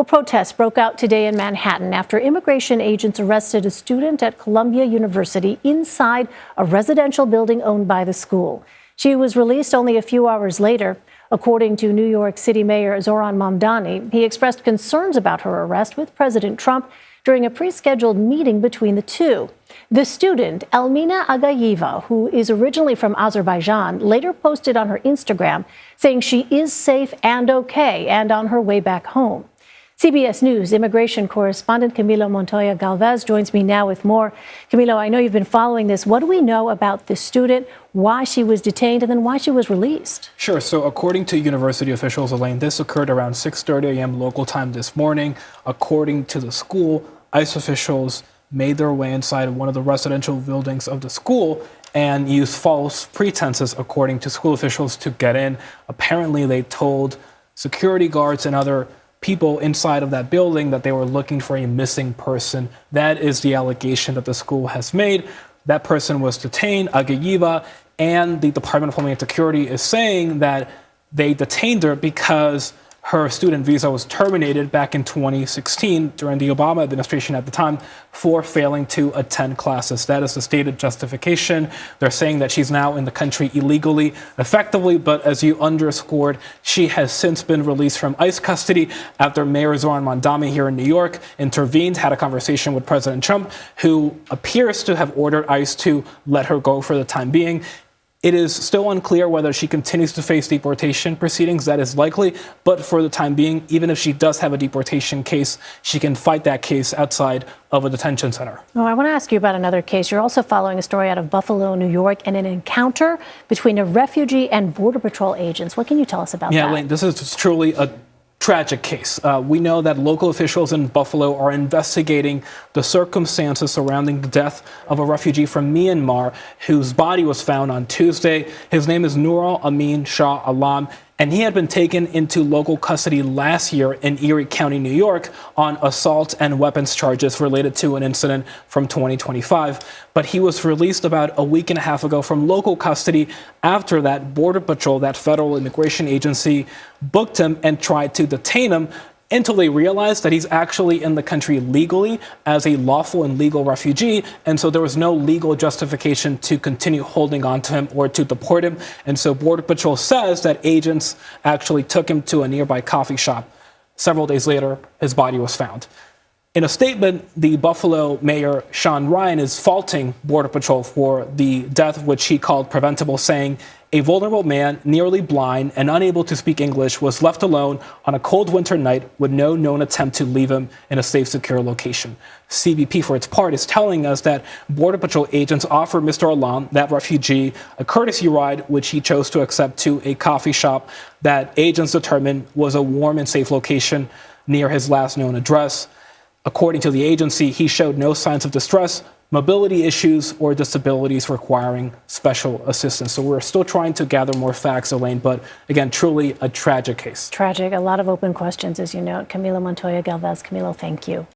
Well, protests broke out today in Manhattan after immigration agents arrested a student at Columbia University inside a residential building owned by the school. She was released only a few hours later. According to New York City Mayor Zohran Mamdani, he expressed concerns about her arrest with President Trump during a pre-scheduled meeting between the two. The student, Elmina Agayeva, who is originally from Azerbaijan, later posted on her Instagram saying she is safe and okay and on her way back home. CBS News immigration correspondent Camilo Montoya Galvez joins me now with more. Camilo, I know you've been following this. What do we know about this student, why she was detained, and then why she was released? Sure. So according to university officials, Elaine, this occurred around 6:30 a.m. local time this morning. According to the school, ICE officials made their way inside one of the residential buildings of the school and used false pretenses, according to school officials, to get in. Apparently, they told security guards and other people inside of that building that they were looking for a missing person. That is the allegation that the school has made. That person was detained, Agayeva, and the Department of Homeland Security is saying that they detained her because her student visa was terminated back in 2016 during the Obama administration at the time for failing to attend classes. That is the stated justification. They're saying that she's now in the country illegally, effectively, but as you underscored, she has since been released from ICE custody after Mayor Zohran Mamdani here in New York intervened, had a conversation with President Trump, who appears to have ordered ICE to let her go for the time being. It is still unclear whether she continues to face deportation proceedings. That is likely. But for the time being, even if she does have a deportation case, she can fight that case outside of a detention center. Oh, I want to ask you about another case. You're also following a story out of Buffalo, New York, and an encounter between a refugee and Border Patrol agents. What can you tell us about that? Yeah, Elaine, this is truly a tragic case. We know that local officials in Buffalo are investigating the circumstances surrounding the death of a refugee from Myanmar whose body was found on Tuesday. His name is Nurul Amin Shah Alam, and he had been taken into local custody last year in Erie County, New York, on assault and weapons charges related to an incident from 2025. But he was released about a week and a half ago from local custody after that Border Patrol, that federal immigration agency, booked him and tried to detain him until they realized that he's actually in the country legally as a lawful and legal refugee. And so there was no legal justification to continue holding on to him or to deport him. And so Border Patrol says that agents actually took him to a nearby coffee shop. Several days later, his body was found. In a statement, the Buffalo mayor, Sean Ryan, is faulting Border Patrol for the death, which he called preventable, saying a vulnerable man, nearly blind and unable to speak English, was left alone on a cold winter night with no known attempt to leave him in a safe, secure location. CBP, for its part, is telling us that Border Patrol agents offered Mr. Alam, that refugee, a courtesy ride, which he chose to accept, to a coffee shop that agents determined was a warm and safe location near his last known address. According to the agency, he showed no signs of distress, mobility issues, or disabilities requiring special assistance. So we're still trying to gather more facts, Elaine, but again, truly a tragic case. Tragic. A lot of open questions, as you note. Camilo Montoya Galvez. Camilo, thank you.